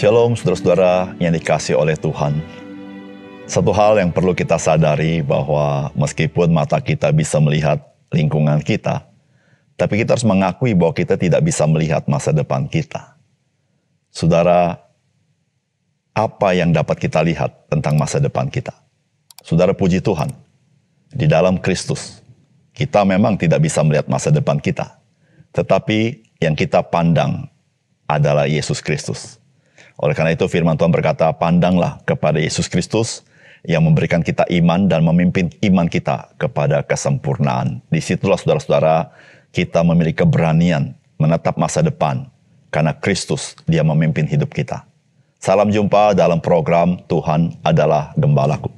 Shalom saudara-saudara yang dikasihi oleh Tuhan. Satu hal yang perlu kita sadari bahwa meskipun mata kita bisa melihat lingkungan kita, tapi kita harus mengakui bahwa kita tidak bisa melihat masa depan kita. Saudara, apa yang dapat kita lihat tentang masa depan kita? Saudara, puji Tuhan, di dalam Kristus, kita memang tidak bisa melihat masa depan kita. Tetapi yang kita pandang adalah Yesus Kristus. Oleh karena itu firman Tuhan berkata, pandanglah kepada Yesus Kristus yang memberikan kita iman dan memimpin iman kita kepada kesempurnaan. Disitulah saudara-saudara kita memiliki keberanian menatap masa depan karena Kristus dia memimpin hidup kita. Salam jumpa dalam program Tuhan adalah Gembalaku.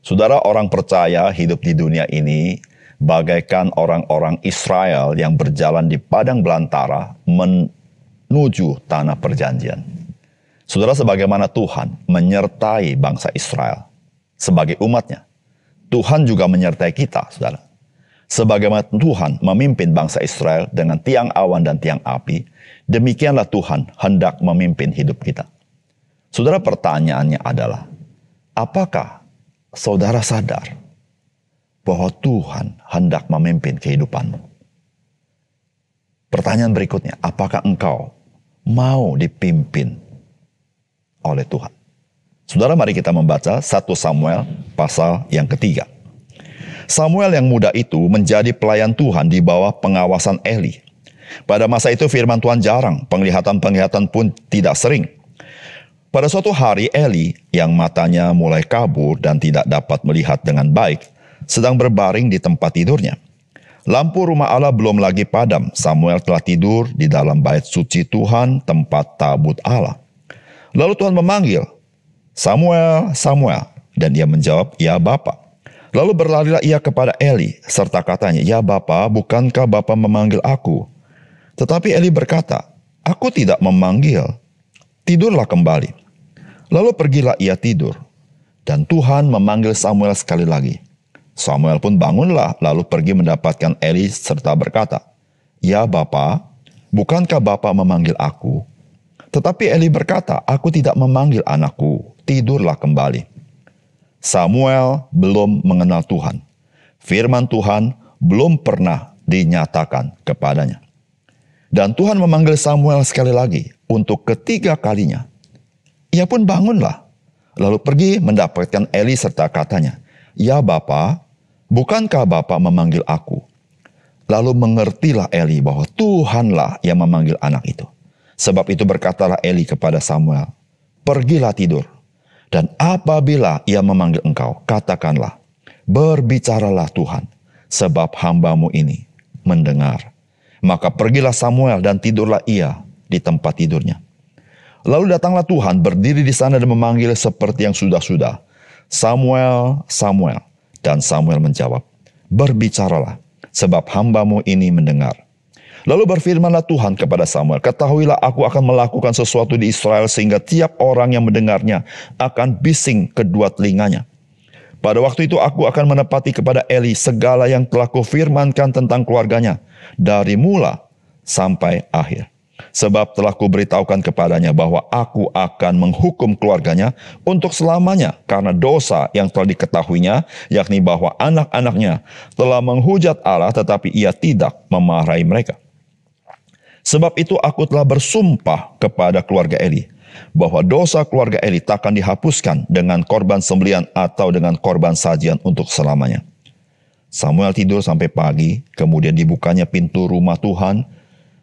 Saudara, orang percaya hidup di dunia ini bagaikan orang-orang Israel yang berjalan di padang belantara menuju tanah perjanjian. Saudara, sebagaimana Tuhan menyertai bangsa Israel sebagai umatnya, Tuhan juga menyertai kita, saudara. Sebagaimana Tuhan memimpin bangsa Israel dengan tiang awan dan tiang api, demikianlah Tuhan hendak memimpin hidup kita. Saudara, pertanyaannya adalah, apakah saudara sadar bahwa Tuhan hendak memimpin kehidupanmu? Pertanyaan berikutnya, apakah engkau mau dipimpin oleh Tuhan? Saudara, mari kita membaca 1 Samuel pasal yang ketiga. Samuel yang muda itu menjadi pelayan Tuhan di bawah pengawasan Eli. Pada masa itu firman Tuhan jarang, penglihatan-penglihatan pun tidak sering. Pada suatu hari Eli yang matanya mulai kabur dan tidak dapat melihat dengan baik, sedang berbaring di tempat tidurnya. Lampu rumah Allah belum lagi padam. Samuel telah tidur di dalam bait suci Tuhan, tempat tabut Allah. Lalu Tuhan memanggil, Samuel, Samuel. Dan dia menjawab, ya Bapa. Lalu berlarilah ia kepada Eli, serta katanya, ya Bapa, bukankah Bapa memanggil aku? Tetapi Eli berkata, aku tidak memanggil, tidurlah kembali. Lalu pergilah ia tidur. Dan Tuhan memanggil Samuel sekali lagi. Samuel pun bangunlah, lalu pergi mendapatkan Eli serta berkata, ya Bapa, bukankah Bapa memanggil aku? Tetapi Eli berkata, aku tidak memanggil anakku, tidurlah kembali. Samuel belum mengenal Tuhan. Firman Tuhan belum pernah dinyatakan kepadanya. Dan Tuhan memanggil Samuel sekali lagi untuk ketiga kalinya. Ia pun bangunlah, lalu pergi mendapatkan Eli serta katanya, ya Bapa, bukankah Bapa memanggil aku? Lalu mengertilah Eli bahwa Tuhanlah yang memanggil anak itu. Sebab itu berkatalah Eli kepada Samuel, pergilah tidur, dan apabila ia memanggil engkau, katakanlah, berbicaralah Tuhan, sebab hambamu ini mendengar. Maka pergilah Samuel dan tidurlah ia di tempat tidurnya. Lalu datanglah Tuhan berdiri di sana dan memanggil seperti yang sudah-sudah, Samuel, Samuel. Dan Samuel menjawab, berbicaralah, sebab hambamu ini mendengar. Lalu berfirmanlah Tuhan kepada Samuel, ketahuilah aku akan melakukan sesuatu di Israel sehingga tiap orang yang mendengarnya akan bising kedua telinganya. Pada waktu itu aku akan menepati kepada Eli segala yang telah kufirmankan tentang keluarganya, dari mula sampai akhir. Sebab telah kuberitahukan kepadanya bahwa aku akan menghukum keluarganya untuk selamanya karena dosa yang telah diketahuinya, yakni bahwa anak-anaknya telah menghujat Allah tetapi ia tidak memarahi mereka. Sebab itu aku telah bersumpah kepada keluarga Eli, bahwa dosa keluarga Eli takkan dihapuskan dengan korban sembelihan atau dengan korban sajian untuk selamanya. Samuel tidur sampai pagi, kemudian dibukanya pintu rumah Tuhan.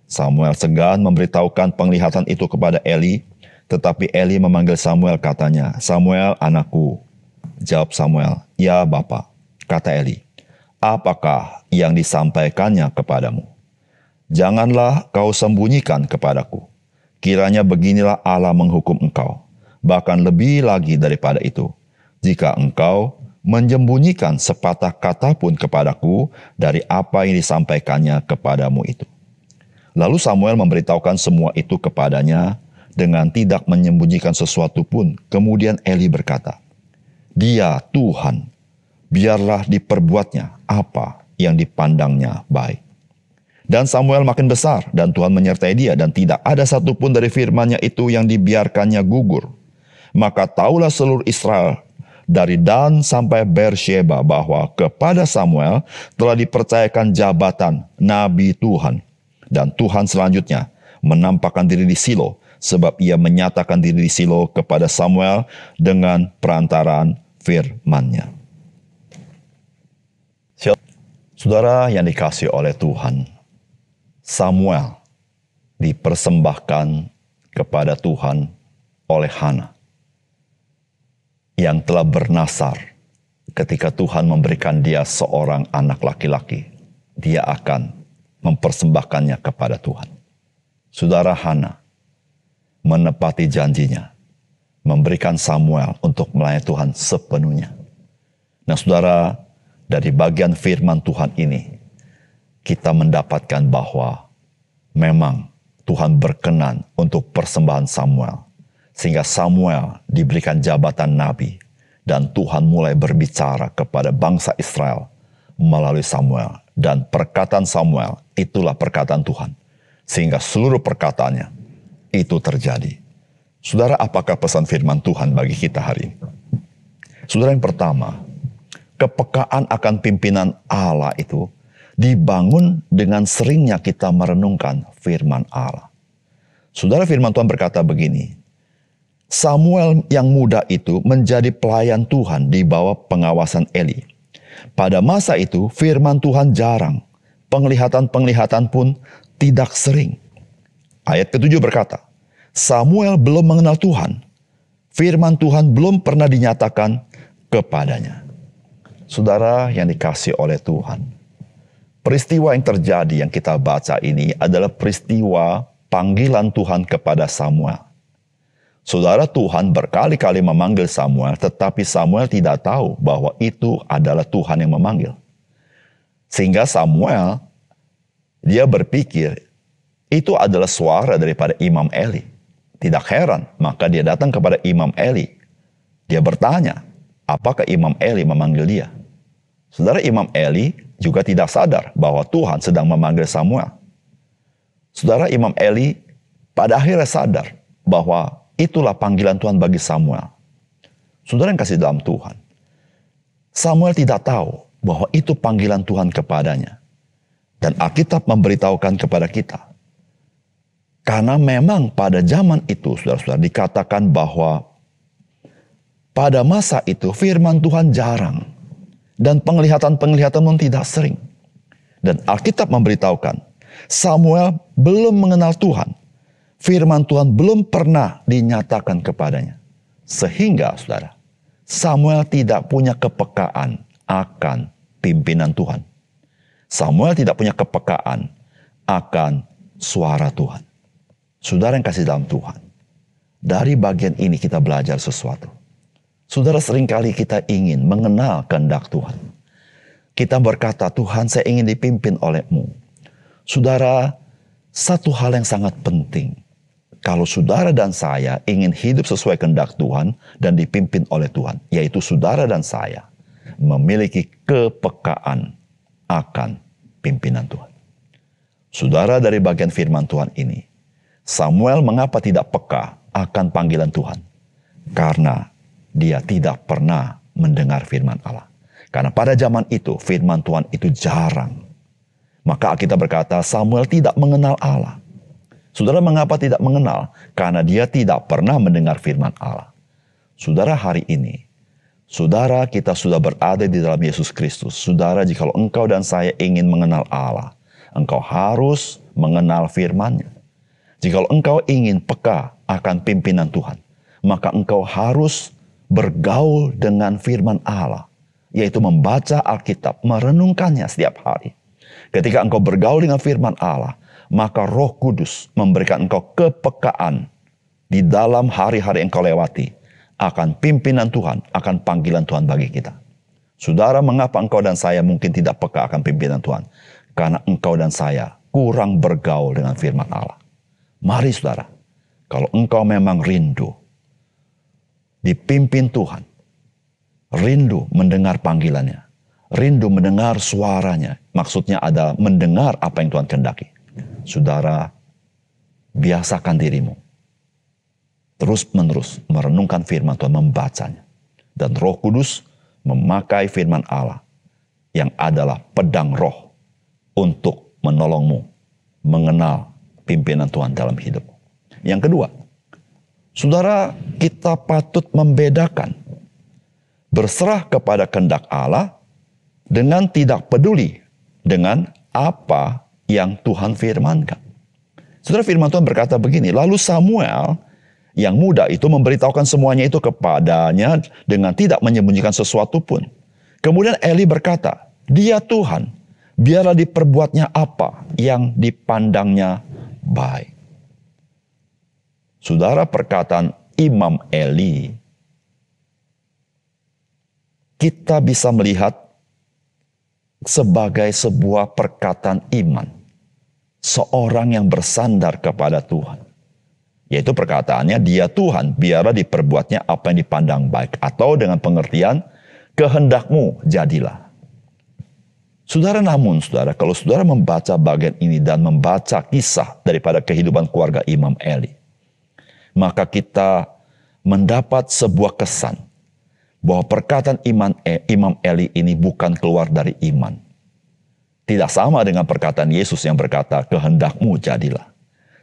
Samuel segan memberitahukan penglihatan itu kepada Eli, tetapi Eli memanggil Samuel katanya, Samuel anakku. Jawab Samuel, ya Bapa. Kata Eli, apakah yang disampaikannya kepadamu? Janganlah kau sembunyikan kepadaku. Kiranya beginilah Allah menghukum engkau, bahkan lebih lagi daripada itu, jika engkau menyembunyikan sepatah kata pun kepadaku dari apa yang disampaikannya kepadamu itu. Lalu Samuel memberitahukan semua itu kepadanya dengan tidak menyembunyikan sesuatu pun. Kemudian Eli berkata, dia Tuhan, biarlah diperbuatnya apa yang dipandangnya baik. Dan Samuel makin besar, dan Tuhan menyertai dia, dan tidak ada satupun dari firman-Nya itu yang dibiarkannya gugur. Maka tahulah seluruh Israel, dari Dan sampai Beersheba, bahwa kepada Samuel telah dipercayakan jabatan Nabi Tuhan. Dan Tuhan selanjutnya menampakkan diri di Silo, sebab ia menyatakan diri di Silo kepada Samuel dengan perantaraan firman-Nya. Saudara yang dikasihi oleh Tuhan, Samuel dipersembahkan kepada Tuhan oleh Hana yang telah bernasar ketika Tuhan memberikan dia seorang anak laki-laki. Dia akan mempersembahkannya kepada Tuhan. Saudara, Hana menepati janjinya, memberikan Samuel untuk melayani Tuhan sepenuhnya. Nah saudara, dari bagian firman Tuhan ini, kita mendapatkan bahwa memang Tuhan berkenan untuk persembahan Samuel. Sehingga Samuel diberikan jabatan nabi. Dan Tuhan mulai berbicara kepada bangsa Israel melalui Samuel. Dan perkataan Samuel itulah perkataan Tuhan. Sehingga seluruh perkataannya itu terjadi. Saudara, apakah pesan firman Tuhan bagi kita hari ini? Saudara, yang pertama, kepekaan akan pimpinan Allah itu dibangun dengan seringnya kita merenungkan firman Allah. Saudara, firman Tuhan berkata begini, Samuel yang muda itu menjadi pelayan Tuhan di bawah pengawasan Eli. Pada masa itu firman Tuhan jarang, penglihatan-penglihatan pun tidak sering. Ayat ke-7 berkata, Samuel belum mengenal Tuhan, firman Tuhan belum pernah dinyatakan kepadanya. Saudara yang dikasihi oleh Tuhan, peristiwa yang terjadi yang kita baca ini adalah peristiwa panggilan Tuhan kepada Samuel. Saudara, Tuhan berkali-kali memanggil Samuel, tetapi Samuel tidak tahu bahwa itu adalah Tuhan yang memanggil. Sehingga Samuel, dia berpikir, itu adalah suara daripada Imam Eli. Tidak heran, maka dia datang kepada Imam Eli. Dia bertanya, apakah Imam Eli memanggil dia? Saudara, Imam Eli juga tidak sadar bahwa Tuhan sedang memanggil Samuel. Saudara, Imam Eli pada akhirnya sadar bahwa itulah panggilan Tuhan bagi Samuel. Saudara yang kasih dalam Tuhan, Samuel tidak tahu bahwa itu panggilan Tuhan kepadanya. Dan Alkitab memberitahukan kepada kita. Karena memang pada zaman itu, saudara-saudara, dikatakan bahwa pada masa itu firman Tuhan jarang. Dan penglihatan-penglihatan pun tidak sering. Dan Alkitab memberitahukan, Samuel belum mengenal Tuhan. Firman Tuhan belum pernah dinyatakan kepadanya. Sehingga, saudara, Samuel tidak punya kepekaan akan pimpinan Tuhan. Samuel tidak punya kepekaan akan suara Tuhan. Saudara yang kasih dalam Tuhan, dari bagian ini kita belajar sesuatu. Saudara, seringkali kita ingin mengenal kehendak Tuhan. Kita berkata, Tuhan, saya ingin dipimpin oleh-Mu. Saudara, satu hal yang sangat penting. Kalau saudara dan saya ingin hidup sesuai kehendak Tuhan dan dipimpin oleh Tuhan, yaitu saudara dan saya memiliki kepekaan akan pimpinan Tuhan. Saudara, dari bagian firman Tuhan ini, Samuel mengapa tidak peka akan panggilan Tuhan? Karena dia tidak pernah mendengar firman Allah. Karena pada zaman itu firman Tuhan itu jarang. Maka Alkitab berkata Samuel tidak mengenal Allah. Saudara, mengapa tidak mengenal? Karena dia tidak pernah mendengar firman Allah. Saudara, hari ini, saudara, kita sudah berada di dalam Yesus Kristus. Saudara, jikalau engkau dan saya ingin mengenal Allah, engkau harus mengenal firman-Nya. Jikalau engkau ingin peka akan pimpinan Tuhan, maka engkau harus bergaul dengan firman Allah, yaitu membaca Alkitab, merenungkannya setiap hari. Ketika engkau bergaul dengan firman Allah, maka Roh Kudus memberikan engkau kepekaan di dalam hari-hari yang engkau lewati akan pimpinan Tuhan, akan panggilan Tuhan bagi kita. Saudara, mengapa engkau dan saya mungkin tidak peka akan pimpinan Tuhan? Karena engkau dan saya kurang bergaul dengan firman Allah. Mari saudara, kalau engkau memang rindu dipimpin Tuhan, rindu mendengar panggilannya, rindu mendengar suaranya. Maksudnya adalah mendengar apa yang Tuhan kehendaki. Saudara, biasakan dirimu terus-menerus merenungkan firman Tuhan, membacanya. Dan Roh Kudus memakai firman Allah yang adalah pedang roh untuk menolongmu mengenal pimpinan Tuhan dalam hidupmu. Yang kedua, saudara, kita patut membedakan berserah kepada kehendak Allah dengan tidak peduli dengan apa yang Tuhan firmankan. Saudara, firman Tuhan berkata begini, lalu Samuel yang muda itu memberitahukan semuanya itu kepadanya dengan tidak menyembunyikan sesuatu pun. Kemudian Eli berkata, dia Tuhan, biarlah diperbuatnya apa yang dipandangnya baik. Saudara, perkataan Imam Eli, kita bisa melihat sebagai sebuah perkataan iman. Seorang yang bersandar kepada Tuhan. Yaitu perkataannya, dia Tuhan, biarlah diperbuatnya apa yang dipandang baik. Atau dengan pengertian, kehendakmu jadilah. Saudara, namun saudara, kalau saudara membaca bagian ini dan membaca kisah daripada kehidupan keluarga Imam Eli, maka kita mendapat sebuah kesan bahwa perkataan Imam Eli ini bukan keluar dari iman. Tidak sama dengan perkataan Yesus yang berkata, kehendakmu jadilah.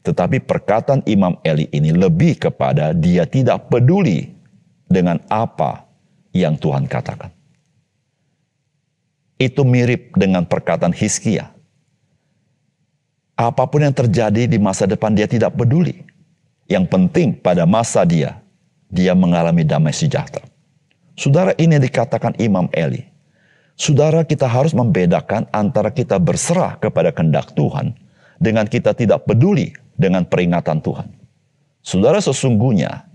Tetapi perkataan Imam Eli ini lebih kepada dia tidak peduli dengan apa yang Tuhan katakan. Itu mirip dengan perkataan Hizkia. Apapun yang terjadi di masa depan dia tidak peduli. Yang penting pada masa dia mengalami damai sejahtera. Saudara, ini yang dikatakan Imam Eli. Saudara, kita harus membedakan antara kita berserah kepada kehendak Tuhan dengan kita tidak peduli dengan peringatan Tuhan. Saudara, sesungguhnya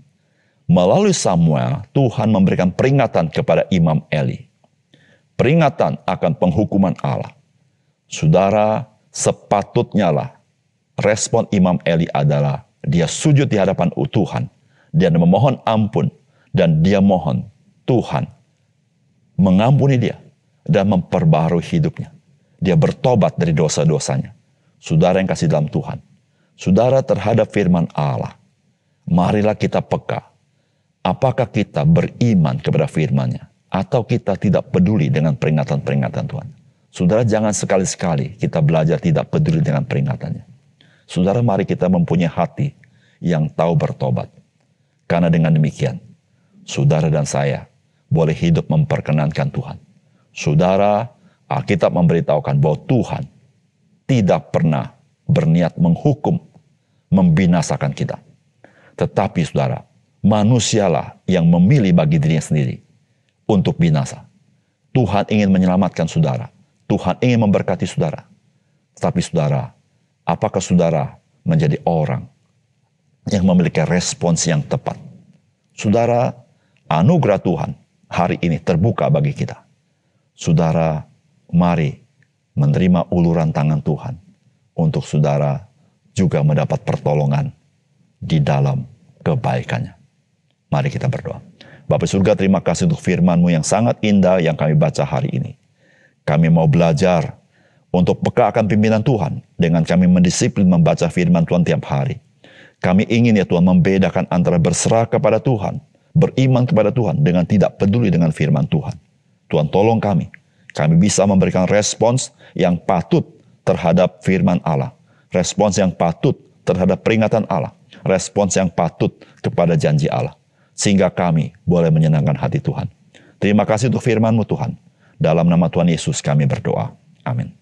melalui Samuel, Tuhan memberikan peringatan kepada Imam Eli. Peringatan akan penghukuman Allah. Saudara, sepatutnya lah respon Imam Eli adalah dia sujud di hadapan Tuhan. Dia memohon ampun dan dia mohon Tuhan mengampuni dia dan memperbarui hidupnya. Dia bertobat dari dosa-dosanya. Saudara yang kasih dalam Tuhan, saudara, terhadap firman Allah, marilah kita peka. Apakah kita beriman kepada firman-Nya atau kita tidak peduli dengan peringatan-peringatan Tuhan? Saudara, jangan sekali-sekali kita belajar tidak peduli dengan peringatannya. Saudara, mari kita mempunyai hati yang tahu bertobat. Karena dengan demikian, saudara dan saya boleh hidup memperkenankan Tuhan. Saudara, Alkitab memberitahukan bahwa Tuhan tidak pernah berniat menghukum, membinasakan kita. Tetapi saudara, manusialah yang memilih bagi dirinya sendiri untuk binasa. Tuhan ingin menyelamatkan saudara. Tuhan ingin memberkati saudara. Tetapi saudara, apakah saudara menjadi orang yang memiliki respons yang tepat? Saudara, anugerah Tuhan hari ini terbuka bagi kita. Saudara, mari menerima uluran tangan Tuhan untuk saudara juga mendapat pertolongan di dalam kebaikannya. Mari kita berdoa. Bapa surga, terima kasih untuk firman-Mu yang sangat indah yang kami baca hari ini. Kami mau belajar untuk peka akan pimpinan Tuhan dengan kami mendisiplin membaca firman Tuhan tiap hari. Kami ingin ya Tuhan membedakan antara berserah kepada Tuhan, beriman kepada Tuhan dengan tidak peduli dengan firman Tuhan. Tuhan tolong kami. Kami bisa memberikan respons yang patut terhadap firman Allah. Respons yang patut terhadap peringatan Allah. Respons yang patut kepada janji Allah. Sehingga kami boleh menyenangkan hati Tuhan. Terima kasih untuk firman-Mu Tuhan. Dalam nama Tuhan Yesus kami berdoa. Amin.